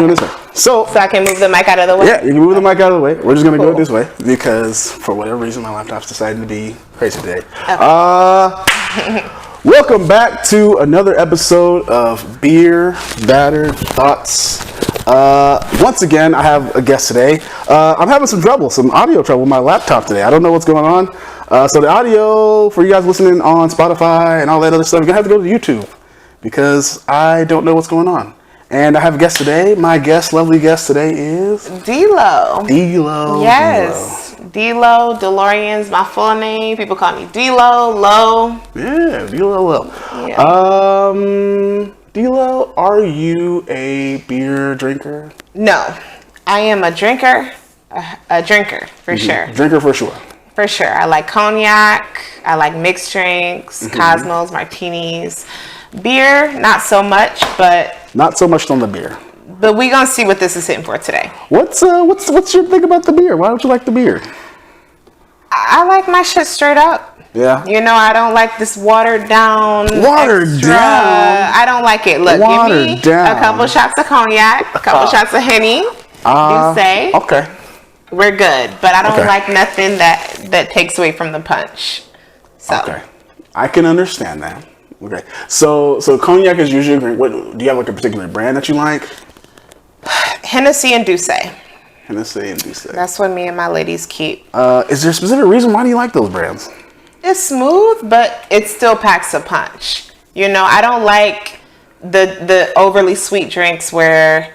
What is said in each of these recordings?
doing this way. So I can move the mic out of the way? Yeah, you can move the mic out of the way. We're just going to go this way because for whatever reason my laptop's decided to be crazy today. Okay. Welcome back to another episode of Beer Battered Thoughts. Once again, I have a guest today. I'm having some audio trouble with my laptop today. I don't know what's going on. So the audio for you guys listening on Spotify and all that other stuff, you're going to have to go to YouTube because I don't know what's going on. And I have a guest today. My lovely guest today is... Delo. Delo. Yes. Delo. DeLorean's my full name. People call me Delo. Lo. Yeah, Delo. Lo. Yeah. Delo, are you a beer drinker? No. I am a drinker. A drinker, for sure. Drinker for sure. For sure. I like cognac. I like mixed drinks, Cosmos, martinis. Beer, not so much, but... Not so much on the beer. But we gonna see what this is hitting for today. What's your thing about the beer? Why don't you like the beer? I like my shit straight up. Yeah. You know, I don't like this watered down. Watered down? I don't like it. Look, watered give me down. a couple shots of cognac, a couple shots of Henny. Douce. Okay. We're good. But I don't like nothing that takes away from the punch. So. Okay. I can understand that. Okay. So cognac is usually a drink. What do you have, like a particular brand that you like? Hennessy and Douce. Hennessy and Douce. That's what me and my ladies keep. Is there a specific reason why do you like those brands? It's smooth, but it still packs a punch. You know, I don't like the overly sweet drinks where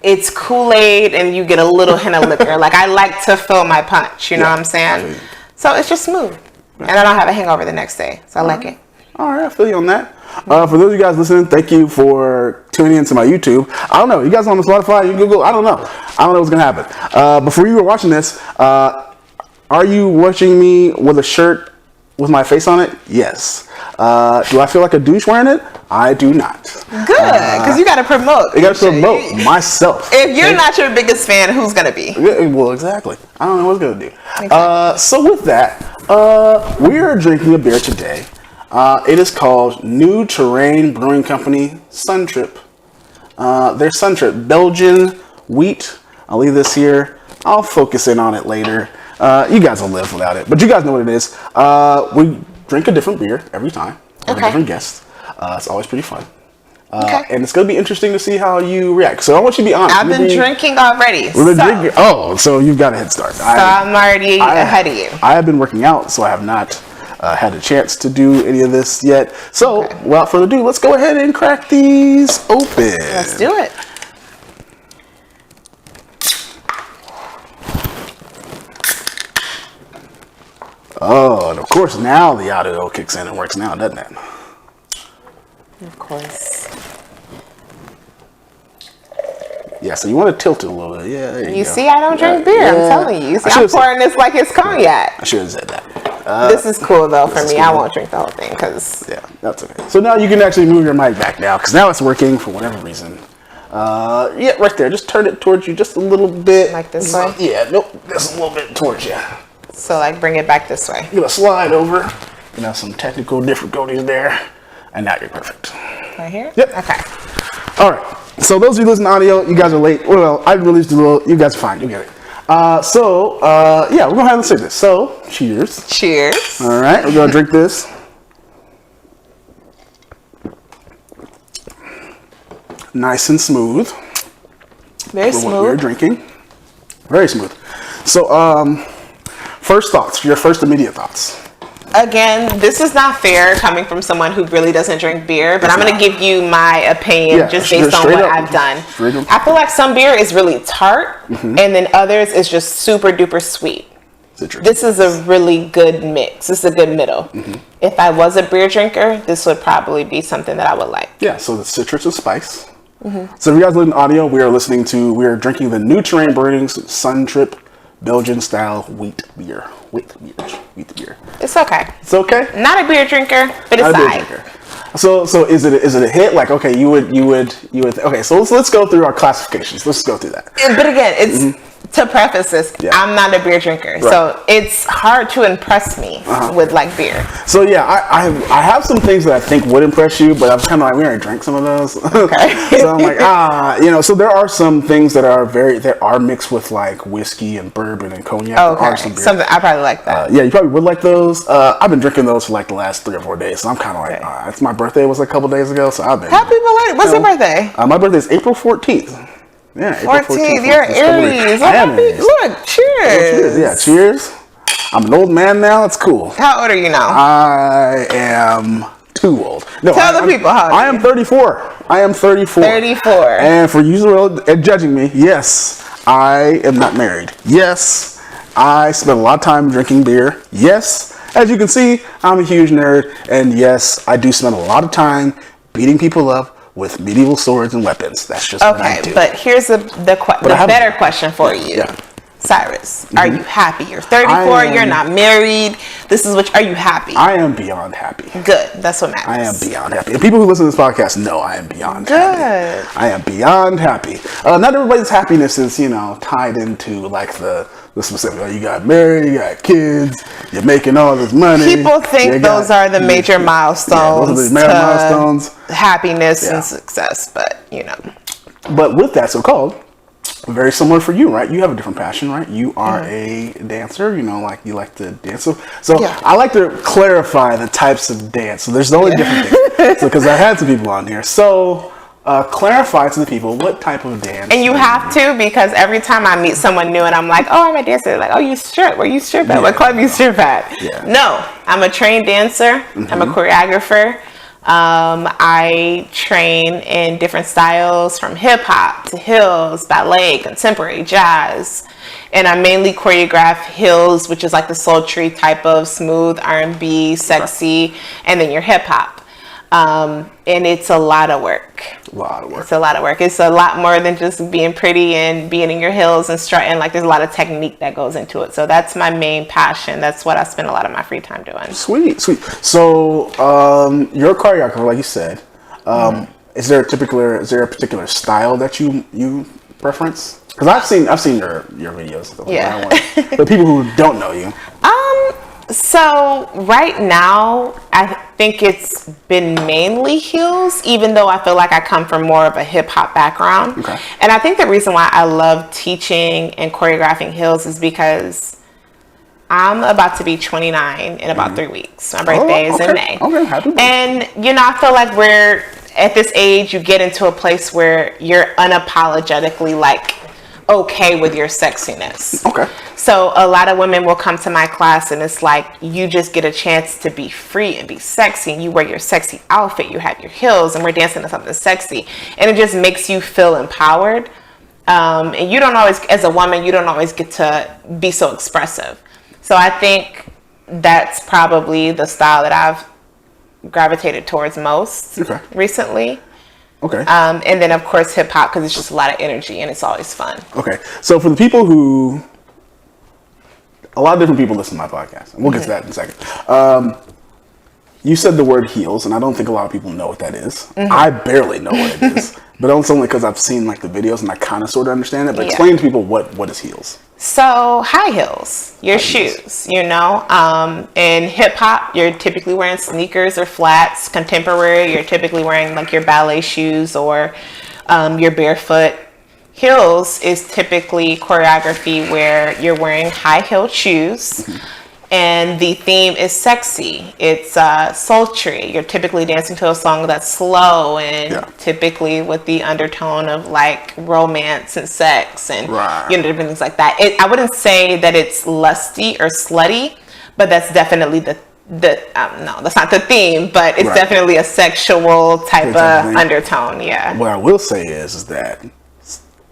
it's Kool-Aid and you get a little hint of liquor. Like, I like to fill my punch, you know what I'm saying? So it's just smooth. And I don't have a hangover the next day, so I like it. All right, I feel you on that. For those of you guys listening, thank you for tuning into my YouTube. I don't know, you guys on the Spotify, you Google, I don't know what's gonna happen. Before you were watching this, are you watching me with a shirt with my face on it? Yes. Do I feel like a douche wearing it? I do not. Good, because you got to promote. I got to promote myself. If you're not your biggest fan, who's going to be? Well, exactly. I don't know what it's going to do. Exactly. So with that, we are drinking a beer today. It is called New Terrain Brewing Company Sunrift. Their Sunrift Belgian wheat. I'll leave this here. I'll focus in on it later. You guys will live without it, but you guys know what it is. We drink a different beer every time. With a different guest. It's always pretty fun. And it's going to be interesting to see how you react. So I want you to be honest. I've been drinking already. Drinking. Oh, so you've got a head start. I'm already ahead of you. I have been working out, so I have not had a chance to do any of this yet. So without further ado, let's go ahead and crack these open. Let's do it. Oh, and of course now the audio kicks in and works now, doesn't it? Of course. Yeah, so you want to tilt it a little bit. Yeah, there you go. See, I don't drink beer. I'm telling you. See, I'm pouring this like it's cognac. I should have said that. This is cool though for me. Cool. I won't drink the whole thing because. Yeah, that's okay. So now you can actually move your mic back now because now it's working for whatever reason. Yeah, right there. Just turn it towards you just a little bit. Like this way? Yeah, nope. Just a little bit towards you. So like bring it back this way. You're gonna slide over. You know, some technical difficulties there. And now you're perfect. Right here? Yep. Okay. All right. So those of you listening to audio, you guys are late. Well, I released a little. You guys are fine. You get it. Yeah, we're going to have to say this. So, cheers. Cheers. All right. We're going to drink this. Nice and smooth. Very smooth. What we're drinking. Very smooth. So, first thoughts. Your first immediate thoughts. Again, this is not fair coming from someone who really doesn't drink beer, but I'm going to give you my opinion just based on what I've done. I feel like some beer is really tart, and then others is just super duper sweet. This is a really good mix. This is a good middle. If I was a beer drinker, this would probably be something that I would like. Yeah, so the citrus and spice. So if you guys listen to audio, we are drinking the New Terrain Brewing's Sunrift Belgian style wheat beer. Wheat beer. It's okay. It's okay. Not a beer drinker, but it's fine. So is it a hit? Like, okay, you would. Okay, so let's go through our classifications. Let's go through that. But again, to preface this, I'm not a beer drinker, so it's hard to impress me with like beer. So yeah, I have some things that I think would impress you, but I'm kind of like, we already drank some of those. Okay. So I'm like, you know, so there are some things that are mixed with like whiskey and bourbon and cognac. Okay. There are some something I probably like that. Yeah, you probably would like those. I've been drinking those for like the last 3 or 4 days, so I'm kind of like, it's my birthday was a couple days ago, so I've been. Happy belated. What's your birthday? My birthday is April 14th. Yeah, 14th. You're Aries. I am Aries. Look, cheers. Yeah, cheers. I'm an old man now. It's cool. How old are you now? I am too old. No, Tell the people how old I am 34. I am 34. 34. And for you judging me, yes, I am not married. Yes, I spend a lot of time drinking beer. Yes, as you can see, I'm a huge nerd. And yes, I do spend a lot of time beating people up with medieval swords and weapons. That's just what I do. Okay, but here's the better question for you. Yeah. Cyrus, are you happy? You're 34, you're not married. Are you happy? I am beyond happy. Good, that's what matters. I am beyond happy. And people who listen to this podcast know I am beyond happy. I am beyond happy. Not everybody's happiness is, tied into like the specific, you got married, you got kids, you're making all this money. People think those are the major milestones. Those are the major milestones. Happiness and success, but But with that so-called, very similar for you, right? You have a different passion, right? You are a dancer, like you like to dance. So I like to clarify the types of dance. So there's only different things. So because I had some people on here. So clarify to the people what type of dance. And you have to, because every time I meet someone new and I'm like, oh, I'm a dancer. They're like, oh, you strip? Where you strip at? What club you strip at? Yeah. No, I'm a trained dancer. I'm a choreographer. I train in different styles from hip hop to heels, ballet, contemporary, jazz, and I mainly choreograph heels, which is like the sultry type of smooth R&B, sexy, and then your hip hop. And it's a lot of work. It's a lot of work. It's a lot more than just being pretty and being in your heels and strutting. Like, there's a lot of technique that goes into it. So that's my main passion. That's what I spend a lot of my free time doing. Sweet. So, you're a choreographer, like you said. Is there a particular style that you preference? Because I've seen your videos. But people who don't know you. So right now, I think it's been mainly heels, even though I feel like I come from more of a hip hop background. Okay. And I think the reason why I love teaching and choreographing heels is because I'm about to be 29 in about 3 weeks. My birthday is in May. Okay, happy birthday. And I feel like we're at this age, you get into a place where you're unapologetically like okay with your sexiness. Okay. So a lot of women will come to my class and it's like, you just get a chance to be free and be sexy, and you wear your sexy outfit, you have your heels, and we're dancing to something sexy, and it just makes you feel empowered. And you don't always, as a woman, you don't always get to be so expressive. So I think that's probably the style that I've gravitated towards most recently. Okay. And then, of course, hip hop, because it's just a lot of energy and it's always fun. Okay. So for the people who, a lot of different people listen to my podcast, and we'll get to that in a second. You said the word heels, and I don't think a lot of people know what that is. I barely know what it is, but it's only because I've seen like the videos and I kind of sort of understand it. But explain to people what is heels. So high heels, your shoes, in hip hop, you're typically wearing sneakers or flats. Contemporary, you're typically wearing like your ballet shoes or your barefoot. Heels is typically choreography where you're wearing high-heeled shoes, and the theme is sexy. It's sultry. You're typically dancing to a song that's slow and typically with the undertone of like romance and sex and different things like that. I wouldn't say that it's lusty or slutty, but that's definitely no, that's not the theme, but it's definitely a sexual type of undertone. Yeah. What I will say is that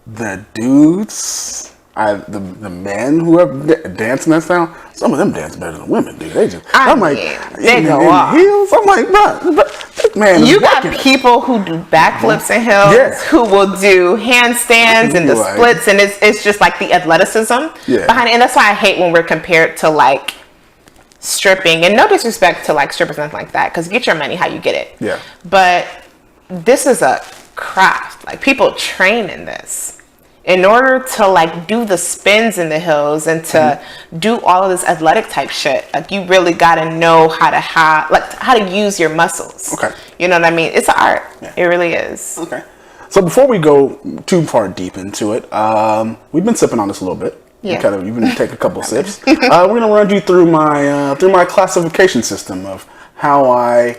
the dudes, the men who are dancing that style, some of them dance better than women, dude. They just, they go off. Heels. I'm like, bro, man, you got people who do backflips and heels, who will do handstands and the splits, and it's just like the athleticism behind it. And that's why I hate when we're compared to like stripping, and no disrespect to like strippers and nothing like that, because get your money how you get it. Yeah. But this is a craft. Like, people train in this. in order to like do the spins in the hills and to do all of this athletic type shit, like you really got to know how to use your muscles. Okay. You know what I mean? It's an art. Yeah. It really is. Okay. So before we go too far deep into it, we've been sipping on this a little bit. Yeah. You've been take a couple sips. We're gonna run you through my classification system of how I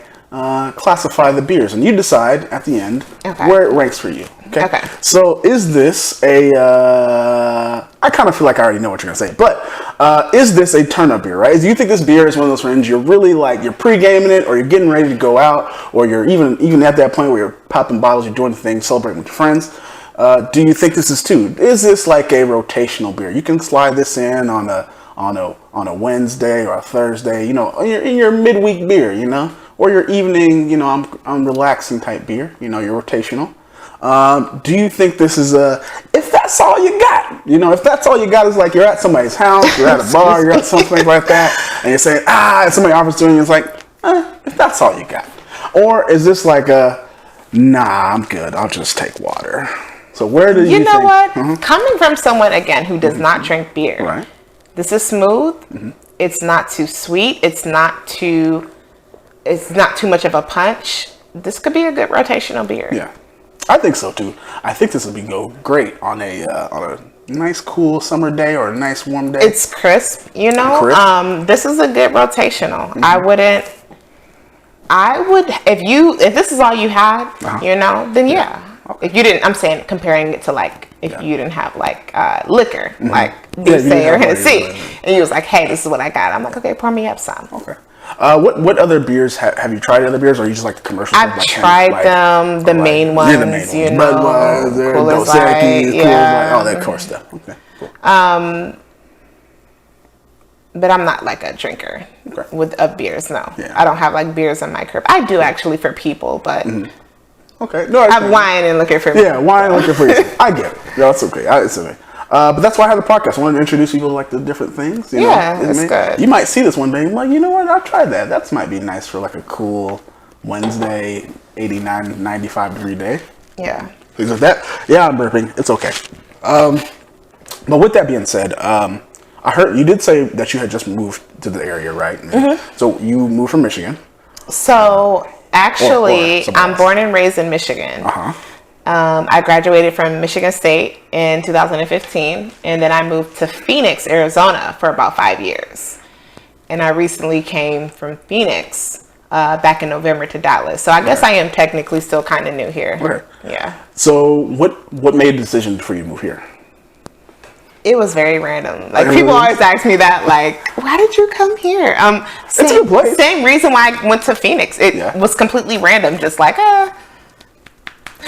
classify the beers, and you decide at the end where it ranks for you. Okay. So is this I kind of feel like I already know what you're gonna say, but is this a turn-up beer, right? Do you think this beer is one of those friends you're really like, you're pre-gaming it, or you're getting ready to go out, or you're even at that point where you're popping bottles, you're doing things, celebrating with your friends? Do you think this is too? Is this like a rotational beer? You can slide this in on a Wednesday or a Thursday, you know, in your midweek beer, you know, or your evening, you know, I'm relaxing type beer, you know, your rotational. Do you think this is if that's all you got, you know, if that's all you got is like you're at somebody's house, you're at a bar, you're at something like that, and you're saying, somebody offers to you, and it's like, if that's all you got. Or is this like nah, I'm good, I'll just take water. So where do you think? You know what? Coming from someone, again, who does not drink beer, right? This is smooth. It's not too sweet. It's not too much of a punch. This could be a good rotational beer. Yeah. I think so too. I think this would go great on a nice cool summer day or a nice warm day. It's crisp, you know. This is a good rotational. I would if this is all you had, you know, then yeah. Okay. If you didn't, I'm saying comparing it to like if you didn't have like liquor, like Douce or Hennessy, and you was like, hey, this is what I got. I'm like, okay, pour me up some. Okay. What other beers have you tried? Other beers, or you just like the commercials? I've tried them, the main ones, you know, Budweiser, Dos Equis, all that core stuff. Okay, cool. But I'm not like a drinker of beers. No, I don't have like beers in my crib. I do actually for people, but okay, no, I have wine and liquor for me. Yeah, wine and liquor for you. I get it. No, it's okay. It's okay. But that's why I have the podcast. I wanted to introduce people to like the different things. You know, it's good. You might see this one day and be like, you know what? I'll try that. That might be nice for like a cool Wednesday, 89, 95 degree day. Yeah. Things like that. Yeah, I'm burping. It's okay. But with that being said, I heard you did say that you had just moved to the area, right? So you moved from Michigan. So actually, I'm born and raised in Michigan. I graduated from Michigan State in 2015, and then I moved to Phoenix, Arizona for about 5 years. And I recently came from Phoenix back in November to Dallas. So I guess I am technically still kind of new here. Okay. Yeah. So what made the decision for you to move here? It was very random. Like people always ask me that, like, why did you come here? It's a good place. Same reason why I went to Phoenix. It was completely random, just like,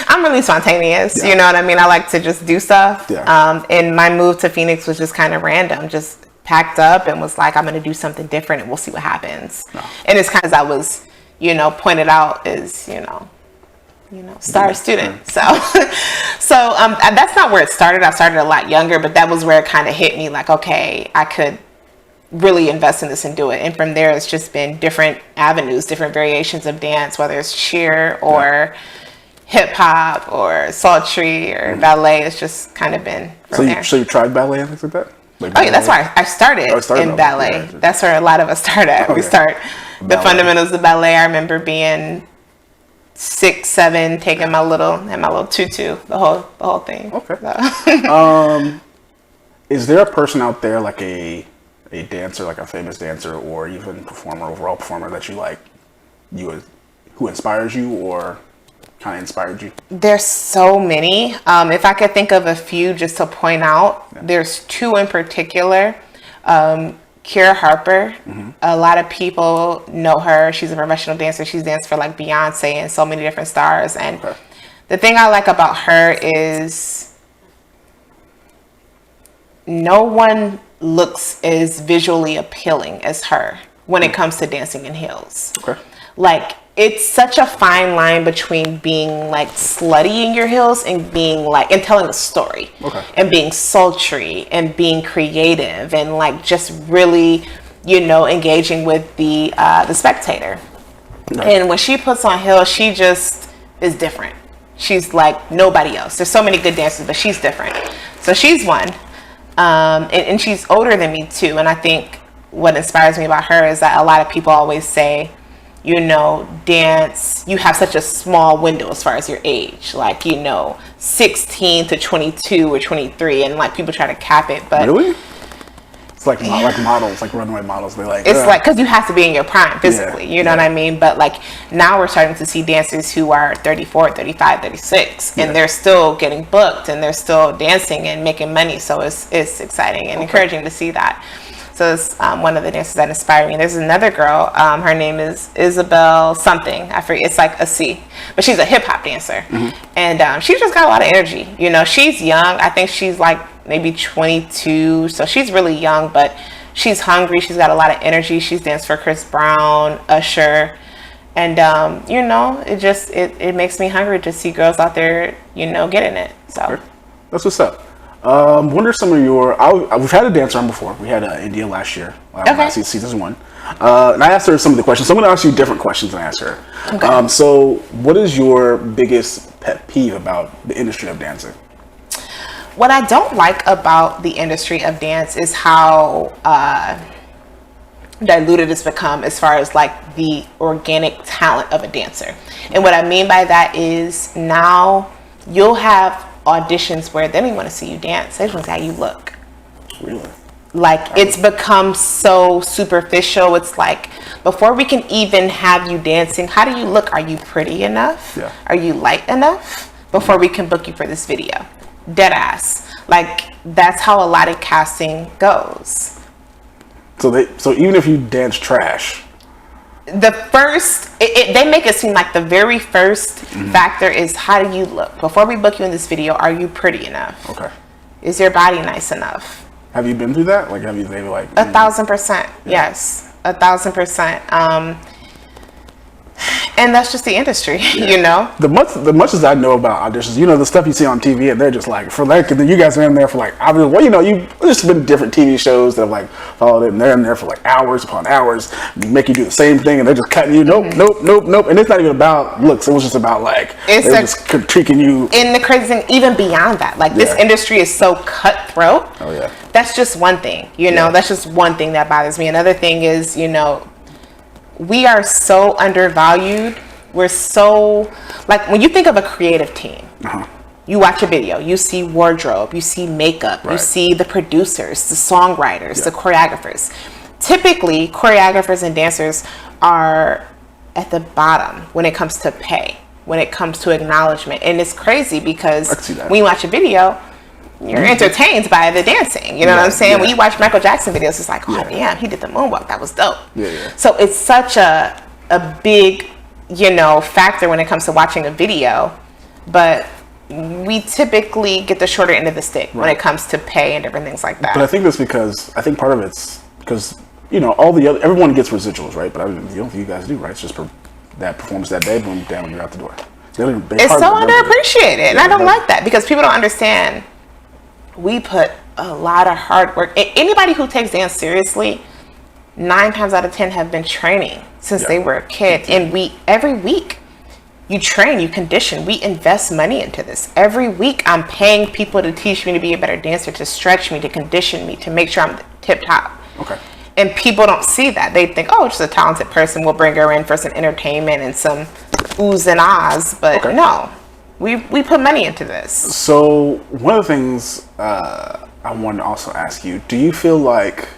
I'm really spontaneous, you know what I mean? I like to just do stuff. And my move to Phoenix was just kind of random. Just packed up and was like, I'm going to do something different and we'll see what happens. And it's kind of as I was, you know, pointed out as, you know, star student. So that's not where it started. I started a lot younger, but that was where it kind of hit me like, okay, I could really invest in this and do it. And from there, it's just been different avenues, different variations of dance, whether it's cheer or hip hop or sultry or ballet. It's just kind of been from there. So you tried ballet and things like that? Like yeah, that's why I started in ballet. Yeah, that's where a lot of us start at. We start the fundamentals of ballet. I remember being 6, 7, taking my little tutu, the whole thing. Okay. So. Is there a person out there like a dancer, like a famous dancer, or even performer, overall performer that you like, who inspires you or kind of inspired you? There's so many. If I could think of a few just to point out, there's 2 in particular. Kira Harper. A lot of people know her. She's a professional dancer. She's danced for like Beyonce and so many different stars. And the thing I like about her is no one looks as visually appealing as her when it comes to dancing in heels. Like, it's such a fine line between being like slutty in your heels and being like, and telling a story and being sultry and being creative and like just really, you know, engaging with the spectator. And when she puts on heels, she just is different. She's like nobody else. There's so many good dancers, but she's different. So she's one. And she's older than me too. And I think what inspires me about her is that a lot of people always say, you know, dance, you have such a small window as far as your age, like, you know, 16 to 22 or 23, and like people try to cap it, but really, it's like models, like runway models. They're like, it's like, because you have to be in your prime physically, you know what I mean? But like now we're starting to see dancers who are 34, 35, 36, and they're still getting booked and they're still dancing and making money. So it's exciting and encouraging to see that. So it's one of the dancers that inspire me. There's another girl, her name is Isabel something. I forget, it's like a C. But she's a hip hop dancer. And she's just got a lot of energy. You know, she's young. I think she's like maybe 22. So she's really young, but she's hungry. She's got a lot of energy. She's danced for Chris Brown, Usher. And, you know, it makes me hungry to see girls out there, you know, getting it. So that's what's up. What are some of your? We've had a dancer on before. We had India last year. Season 1. And I asked her some of the questions. So I'm going to ask you different questions than I asked her. Okay. So what is your biggest pet peeve about the industry of dancing? What I don't like about the industry of dance is how diluted it's become as far as like the organic talent of a dancer. And what I mean by that is now you'll have auditions where they don't even want to see you dance. They just want to see how you look. Really? Like, it's become so superficial. It's like, before we can even have you dancing, how do you look? Are you pretty enough? Yeah. Are you light enough? Before we can book you for this video. Dead ass. Like, that's how a lot of casting goes. So even if you dance trash, the first, they make it seem like the very first factor is, how do you look? Before we book you in this video, are you pretty enough? Okay. Is your body nice enough? Have you been through that? Like, have you maybe like 1,000%? Yes, 1,000%. And that's just the industry, you know. The much as I know about auditions, you know, the stuff you see on TV, and they're just like, for like, you guys are in there for like, well, you know, you've just been different TV shows that have like followed it, and they're in there for like hours upon hours, make you do the same thing, and they're just cutting you, nope, and it's not even about looks. It was just about like they're just critiquing you. And the crazy thing, even beyond that, like this industry is so cutthroat. Oh yeah. That's just one thing, you know. That's just one thing that bothers me. Another thing is, you know, we are so undervalued. We're so, like, when you think of a creative team, you watch a video, you see wardrobe, you see makeup, you see the producers, the songwriters, the choreographers. Typically, choreographers and dancers are at the bottom when it comes to pay, when it comes to acknowledgement. And it's crazy because when you watch a video, you're entertained by the dancing, you know what I'm saying? When you watch Michael Jackson videos, it's like, oh damn, he did the moonwalk, that was dope. So it's such a big, you know, factor when it comes to watching a video, but we typically get the shorter end of the stick when it comes to pay and different things like that. But I think that's because, I think part of it's because, you know, everyone gets residuals, right? But I don't think you guys do, right? It's just that performance that day, boom, down when you're out the door. It's so underappreciated, and I don't like that because people don't understand. We put a lot of hard work. Anybody who takes dance seriously, 9 times out of 10 have been training since they were a kid. And every week you train, you condition, we invest money into this. Every week I'm paying people to teach me to be a better dancer, to stretch me, to condition me, to make sure I'm tip top. Okay. And people don't see that. They think, oh, just a talented person, we'll bring her in for some entertainment and some oohs and ahs. But no. We put money into this. So one of the things I wanted to also ask you, do you feel like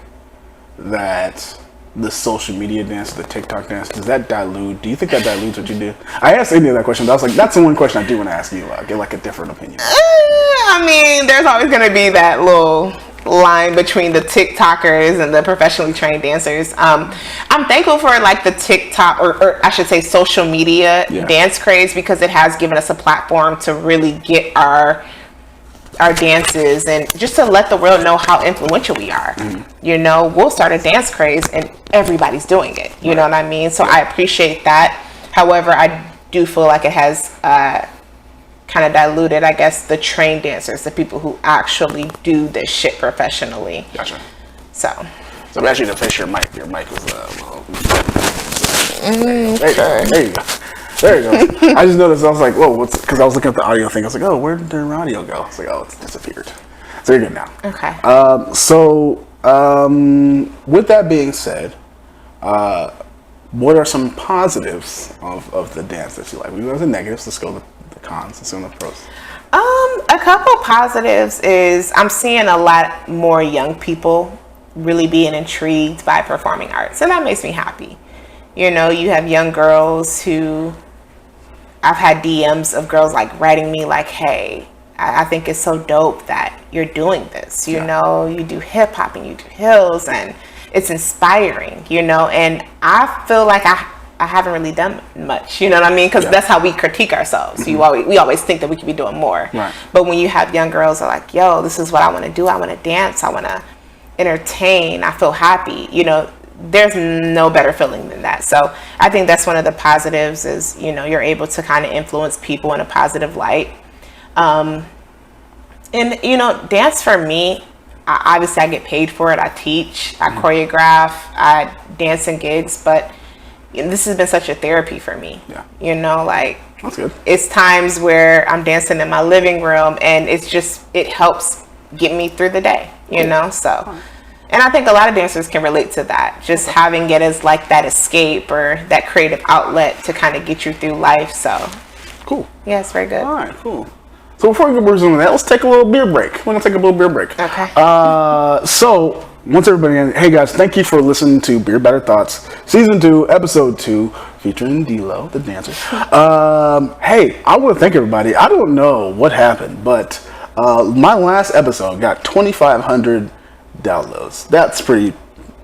that the social media dance, the TikTok dance, does that dilute? Do you think that dilutes what you do? I asked India that question, but I was like, that's the one question I do want to ask you. Get like a different opinion. I mean, there's always going to be that little line between the TikTokers and the professionally trained dancers. I'm thankful for like the TikTok or I should say social media dance craze, because it has given us a platform to really get our dances and just to let the world know how influential we are. You know, we'll start a dance craze and everybody's doing it. You know what I mean? So I appreciate that. However, I do feel like it has kind of diluted, I guess, the trained dancers, the people who actually do this shit professionally. Gotcha. So I'm actually to fix your mic. Your mic was okay. There you go. There you go. I just noticed. I was like, whoa, because I was looking at the audio thing. I was like, oh, where did the audio go? I was like, oh, it's disappeared. So you're good now. Okay. With that being said, what are some positives of the dance that you like? We go to the negatives. Let's go to the cons. Let's go to the pros. A couple positives is I'm seeing a lot more young people really being intrigued by performing arts, and that makes me happy. You know, you have young girls who I've had DMs of girls like writing me like, hey, I think it's so dope that you're doing this. You know, you do hip hop and you do heels, and it's inspiring, you know, and I feel like I haven't really done much, you know what I mean? Because that's how we critique ourselves. We always think that we could be doing more. Right. But when you have young girls are like, yo, this is what I want to do. I want to dance. I want to entertain. I feel happy. You know, there's no better feeling than that. So I think that's one of the positives is, you know, you're able to kind of influence people in a positive light. And, you know, dance for me, obviously I get paid for it. I teach, I choreograph, I dance in gigs, but this has been such a therapy for me. Yeah. You know, like, that's good. It's times where I'm dancing in my living room and it helps get me through the day, you know? So, and I think a lot of dancers can relate to that. Just having it as like that escape or that creative outlet to kind of get you through life. So, cool. Yeah, it's very good. All right, cool. So before we resume that, let's take a little beer break. We're going to take a little beer break. Okay. So, once everybody in, hey guys, thank you for listening to Beer Better Thoughts, Season 2, Episode 2, featuring Delo, the dancer. Hey, I want to thank everybody. I don't know what happened, but my last episode got 2,500 downloads. That's pretty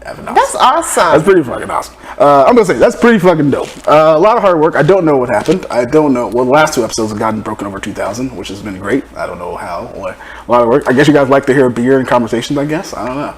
awesome. That's awesome. That's pretty fucking awesome. I'm gonna say that's pretty fucking dope. A lot of hard work. I don't know what happened. I don't know. Well, the last 2 episodes have gotten broken over 2,000, which has been great. I don't know how. A lot of work. I guess you guys like to hear beer and conversations. I guess I don't know.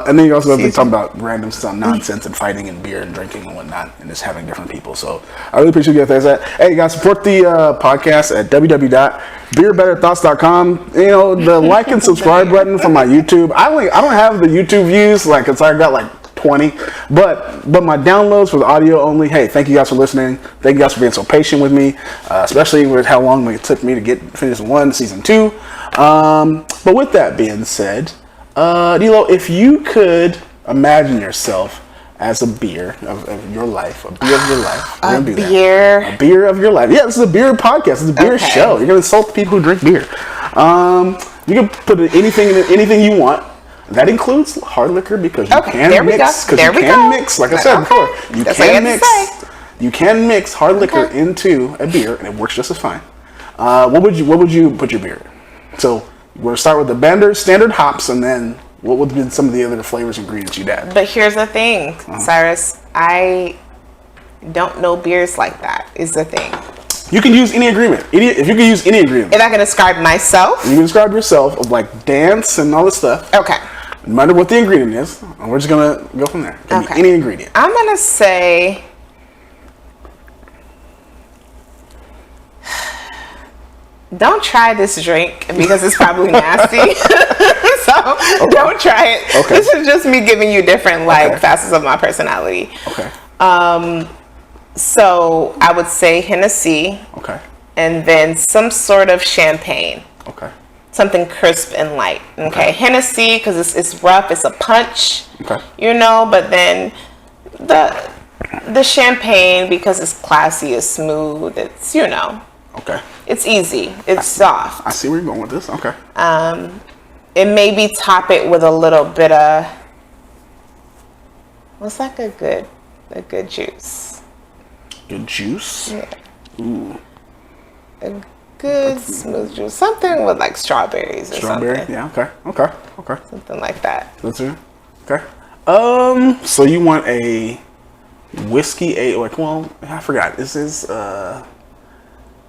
And then you also have been talking about random stuff, nonsense, and fighting and beer and drinking and whatnot, and just having different people. So I really appreciate you guys. Hey, guys, support the podcast at www.beerbetterthoughts.com. You know, the like and subscribe button for my YouTube. I don't have the YouTube views, like, cause I got like 20, but my downloads for the audio only. Hey, thank you guys for listening. Thank you guys for being so patient with me, especially with how long it took me to finish season 2. But with that being said, Delo, if you could imagine yourself as a beer of your life, a beer of your life. A beer? A beer of your life. Yeah, this is a beer podcast. It's a beer show. You're going to insult the people who drink beer. You can put anything you want. That includes hard liquor because you can mix. Because you can mix, like I said before. You can mix hard liquor into a beer, and it works just as fine. What would you put your beer in? So we're going to start with the standard hops, and then what would be some of the other flavors and ingredients you'd add? But here's the thing, Cyrus. I don't know beers like that, is the thing. You can use any ingredient. If you can use any ingredient. If I can describe myself? You can describe yourself of like dance and all this stuff. Okay. No matter what the ingredient is, and we're just going to go from there. Give me any ingredient. I'm going to say... Don't try this drink because it's probably nasty. So don't try it. Okay. This is just me giving you different facets of my personality. Okay. So I would say Hennessy. Okay. And then some sort of champagne. Okay. Something crisp and light. Okay. Hennessy because it's rough. It's a punch. Okay. You know, but then the champagne because it's classy, it's smooth. It's Okay. It's easy. It's soft. I see where you're going with this. Okay. And maybe top it with a little bit of what's like a good juice. Good juice? Yeah. Ooh. A good smooth juice. Something with like strawberries or something. Yeah, okay. Something like that. That's it. Okay. So you want a whiskey I forgot. This is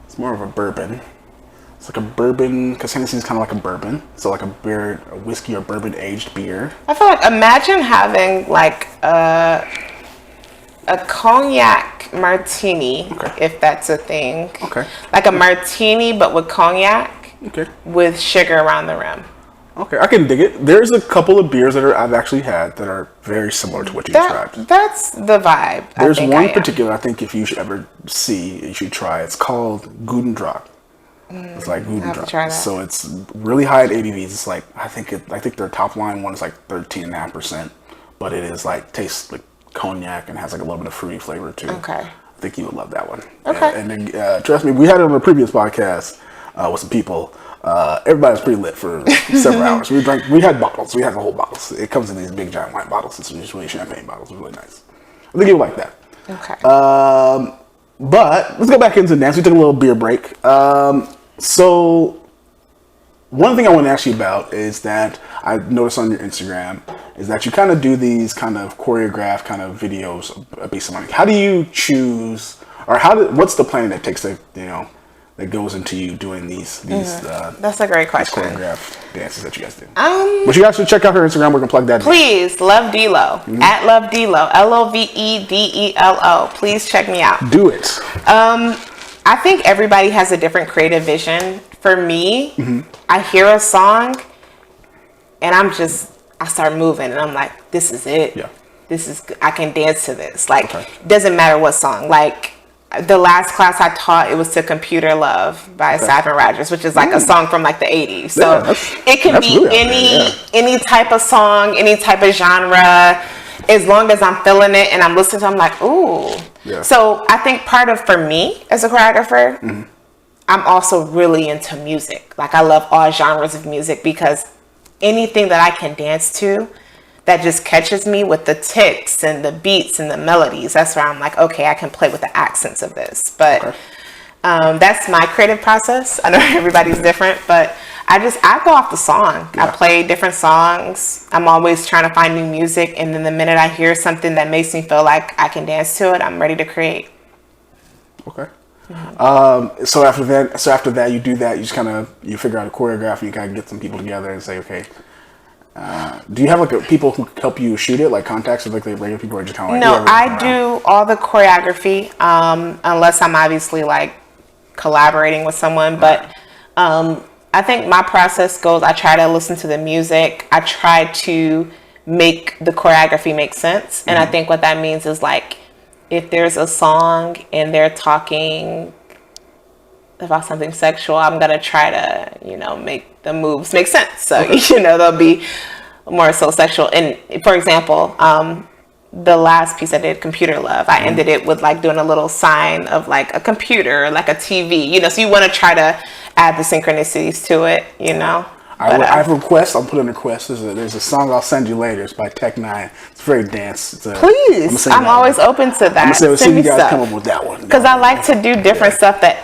it's more of a bourbon. It's like a bourbon, because Hennessy is kind of like a bourbon. So like a whiskey or bourbon aged beer. I feel like imagine having like a cognac martini, if that's a thing. Okay. Like a martini, but with cognac. Okay. With sugar around the rim. Okay, I can dig it. There's a couple of beers that I've actually had that are very similar to what you described. That's the vibe. There's one particular I think if you should ever see, you should try. It's called Guten Drag. It's like voodoo drop. So it's really high at ABVs. It's like I think their top line one is like 13.5%, but it is like tastes like cognac and has like a little bit of fruity flavor too. Okay. I think you would love that one. Okay. And then trust me, we had it on a previous podcast with some people. Everybody was pretty lit for several hours. We had bottles. We had the whole bottles. It comes in these big giant wine bottles. It's usually champagne bottles. It's really nice. I think you would like that. Okay. But let's go back into dance. We took a little beer break. So one thing I want to ask you about is that I noticed on your Instagram is that you kind of do these kind of choreographed kind of videos based on how do you choose or what's the planning that takes that goes into you doing these that's a great question. Choreographed dances that you guys do. But you guys should check out her Instagram. We can plug that. Please, LoveDelo at LoveDelo, LoveDelo. Please check me out. Do it. I think everybody has a different creative vision. For me, I hear a song and I start moving and I'm like, this is it. Yeah. I can dance to this. Like, doesn't matter what song. Like, the last class I taught, it was to Computer Love by Savin Rogers, which is like a song from like the 80s. So it can be really any type of song, any type of genre, as long as I'm feeling it and I'm listening to it, I'm like, ooh. Yeah. So I think for me as a choreographer, I'm also really into music. Like, I love all genres of music because anything that I can dance to that just catches me with the ticks and the beats and the melodies, that's where I'm like, okay, I can play with the accents of this. But that's my creative process. I know everybody's different, but I go off the song. Yeah. I play different songs. I'm always trying to find new music, and then the minute I hear something that makes me feel like I can dance to it, I'm ready to create. Okay. So after that, you do that. You just you figure out a choreography. You kind of get some people together and say, okay. Do you have like people who help you shoot it, like contacts, or like the regular people, or just kind of like? No, I do all the choreography, unless I'm obviously like collaborating with someone. But I think my process goes, I try to listen to the music. I try to make the choreography make sense. And I think what that means is like, if there's a song and they're talking about something sexual, I'm going to try to, make the moves make sense. So, they'll be more so sexual. And for example, the last piece I did, Computer Love, I ended it with like doing a little sign of like a computer, like a TV, so you want to try to add the synchronicities to it, I have a request. I'll put in a request. There's a song I'll send you later. It's by Tech 9. It's very dance. Please. I'm always open to that. I'm going to see you guys come up with that one. Because I like to do different stuff that,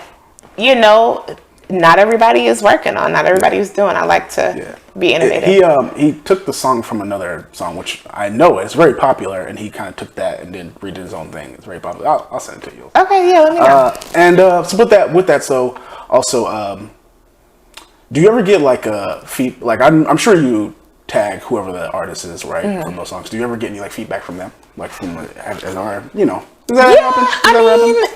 not everybody is working on. Not everybody is doing. I like to be innovative. He took the song from another song, which I know is very popular, and he kind of took that and then redid his own thing. It's very popular. I'll send it to you. Okay, yeah, let me know. And so with that, so also, do you ever get like like I'm sure you tag whoever the artist is, right, from those songs. Do you ever get any like feedback from them, like from as our, Does that happen?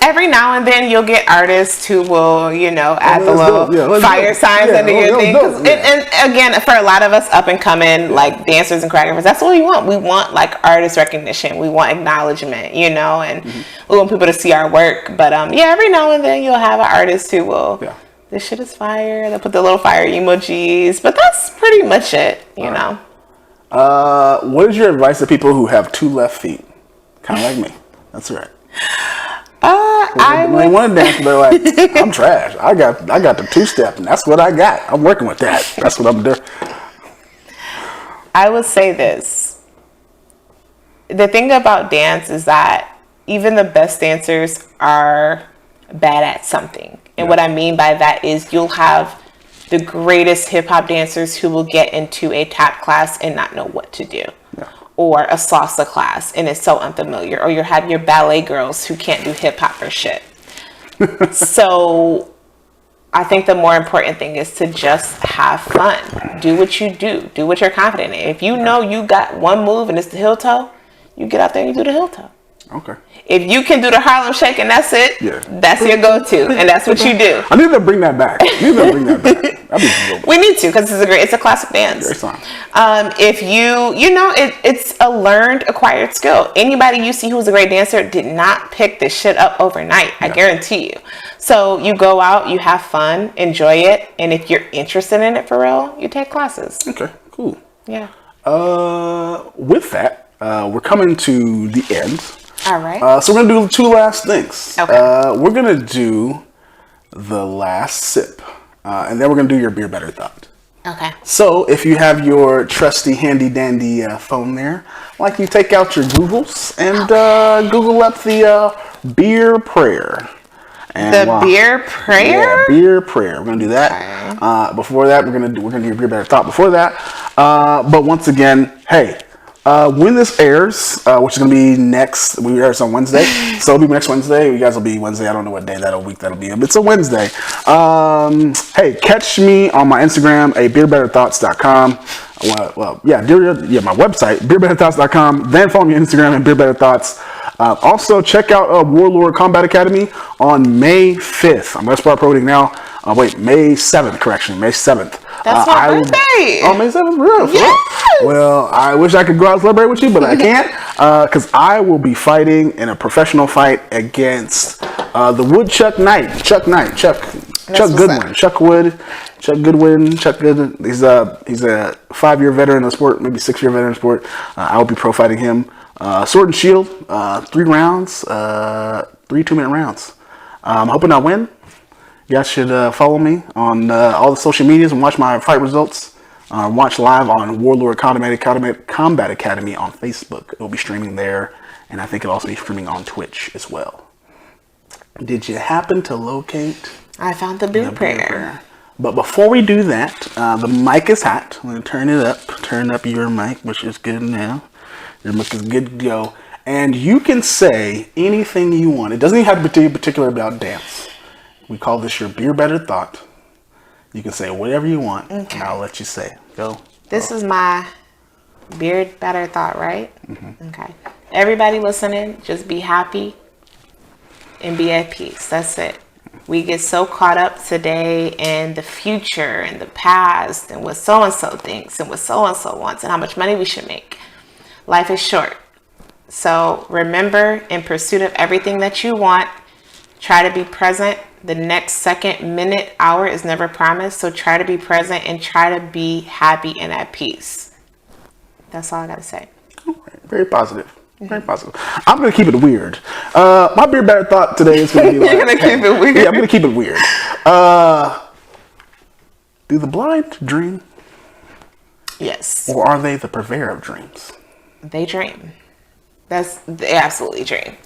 Every now and then you'll get artists who will, add the little fire signs under your thing. And again, for a lot of us up and coming, like dancers and choreographers, that's what we want. We want like artist recognition. We want acknowledgement, and we want people to see our work. But every now and then you'll have an artist who will, this shit is fire. They'll put the little fire emojis, but that's pretty much it, know. What is your advice to people who have two left feet? Kind of like me. That's right. I I would say this. The thing about dance is that even the best dancers are bad at something. And what I mean by that is you'll have the greatest hip-hop dancers who will get into a tap class and not know what to do. Yeah. Or a salsa class and it's so unfamiliar, or you have your ballet girls who can't do hip hop or shit. So I think the more important thing is to just have fun. Do what you do what you're confident in. If you know you got one move and it's the heel toe, you get out there and you do the heel toe. Okay. If you can do the Harlem Shake and that's it, that's your go-to, and that's what you do. I need to bring that back. We need to, because it's a classic dance. Great song. If it's a learned, acquired skill. Anybody you see who's a great dancer did not pick this shit up overnight. I guarantee you. So you go out, you have fun, enjoy it, and if you're interested in it for real, you take classes. Okay, cool. Yeah. With that, we're coming to the end. All right. So we're gonna do 2 last things. Okay. We're gonna do the last sip, and then we're gonna do your beer better thought. Okay. So if you have your trusty handy dandy phone there, like you take out your Googles and Google up the beer prayer. And beer prayer? Yeah, beer prayer. We're gonna do that. Okay. Before that, we're gonna do your beer better thought. Before that, but once again, hey. When this airs, which is going to be next, we airs on Wednesday, so it'll be next Wednesday. You guys will be Wednesday. I don't know what day week that'll be, but it's a Wednesday. Hey, catch me on my Instagram, beerbetterthoughts.com. My website, beerbetterthoughts.com. Then follow me on Instagram at beerbetterthoughts. Also, check out Warlord Combat Academy on May 5th. I'm going to start promoting now. May 7th, correction, May 7th. That's my birthday. Oh, May 7th, real? Yes. Well, I wish I could go out and celebrate with you, but I can't, because I will be fighting in a professional fight against the Woodchuck Knight. Chuck Goodwin. Chuck Goodwin. He's a 5-year veteran of the sport, maybe 6-year veteran of the sport. I will be pro fighting him. Sword and Shield, 3 rounds, 3 2-minute rounds. I'm hoping I win. You guys should follow me on all the social medias and watch my fight results. Watch live on Warlord Combat Academy on Facebook. It will be streaming there, and I think it'll also be streaming on Twitch as well. Did you happen to locate? I found the beer prayer. But before we do that, the mic is hot. I'm going to turn it up. Turn up your mic, which is good now. Your mic is good to go. And you can say anything you want. It doesn't even have to be particular about dance. We call this your beer better thought. You can say whatever you want, and I'll let you say. Go. This is my beer better thought, right? Mm-hmm. Okay. Everybody listening, just be happy and be at peace. That's it. We get so caught up today in the future and the past and what so-and-so thinks and what so-and-so wants and how much money we should make. Life is short. So remember, in pursuit of everything that you want, try to be present. The next second, minute, hour is never promised. So try to be present and try to be happy and at peace. That's all I got to say. Very positive. Very positive. I'm going to keep it weird. My beer better thought today is going to be like... You're going to keep it weird? Yeah, I'm going to keep it weird. Do the blind dream? Yes. Or are they the purveyor of dreams? They dream. They absolutely dream.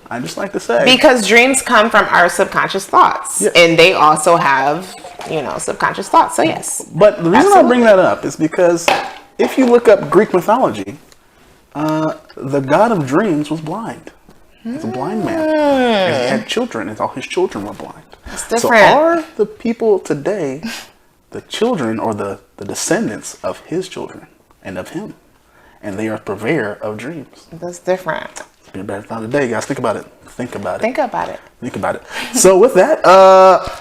I just like to say. Because dreams come from our subconscious thoughts. Yes. And they also have, subconscious thoughts. So yes. But the reason I bring that up is because if you look up Greek mythology, the god of dreams was blind. He's a blind man. And he had children, and all his children were blind. It's different. So are the people today the children or the descendants of his children and of him? And they are purveyor of dreams. That's different. Be a better thought today, guys. Think about it. Think about it. So with that,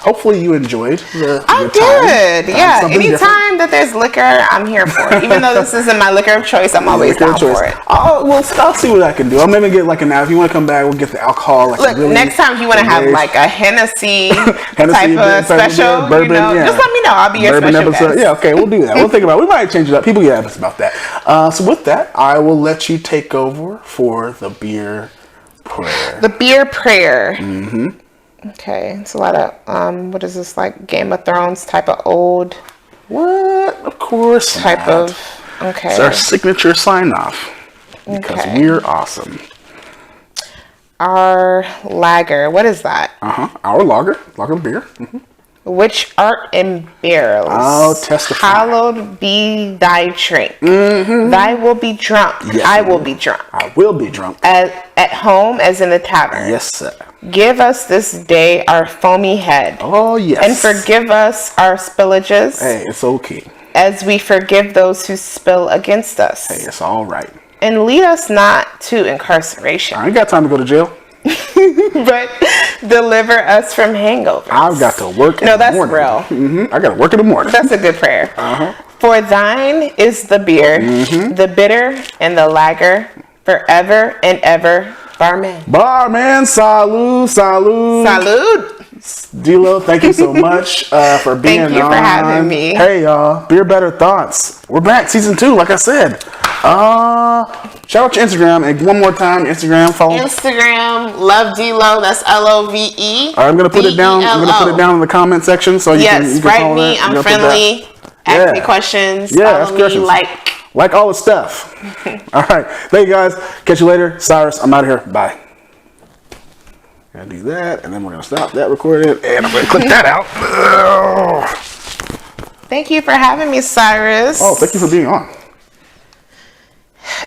hopefully you enjoyed the I did. Yeah. Anytime that there's liquor, I'm here for it. Even though this isn't my liquor of choice, I'm always down for it. I'll see what I can do. I'll maybe get like if you want to come back, we'll get the alcohol. Look, next time if you want to have like a Hennessy type of special, bourbon, just let me know. I'll be your bourbon special episode. guest. Yeah, okay, we'll do that. We'll think about it. We might change it up. People get asked about that. So with that, I will let you take over for the beer prayer. The beer prayer. Mm-hmm. Okay, it's a lot of what is this, like Game of Thrones type of old? What? Of course type not. of. Okay. It's our signature sign off because we're awesome. Our lager. What is that? Our lager beer. Mm-hmm. Which art in barrels. Oh, testify. Hallowed be thy drink. Mm-hmm. Thy will be drunk. Yes, I will be drunk. I will be drunk. At home as in the tavern. Yes, sir. Give us this day our foamy head. Oh, yes. And forgive us our spillages. Hey, it's okay. As we forgive those who spill against us. Hey, it's all right. And lead us not to incarceration. I ain't got time to go to jail. But deliver us from hangovers. I've got to work in the morning. No, that's real. Mm-hmm. I got to work in the morning. That's a good prayer. For thine is the beer, the bitter, and the lager, forever and ever. Barman. Barman, salud, salud. Salud. Delo, thank you so much for being on. Thank you for having me. Hey, y'all. Beer Better Thoughts. We're back, season 2, like I said. Shout out your Instagram. And one more time, Instagram. Follow Instagram, LoveDelo. That's LOVE. All right, I'm going to put it down. I'm going to put it down in the comment section. So you can write me. I'm friendly. Ask me questions. Yeah, follow me. Like all the stuff. All right. Thank you, guys. Catch you later. Cyrus, I'm out of here. Bye. Gotta do that, and then we're gonna stop that recording, and I'm gonna click that out. Thank you for having me, Cyrus. Oh, thank you for being on.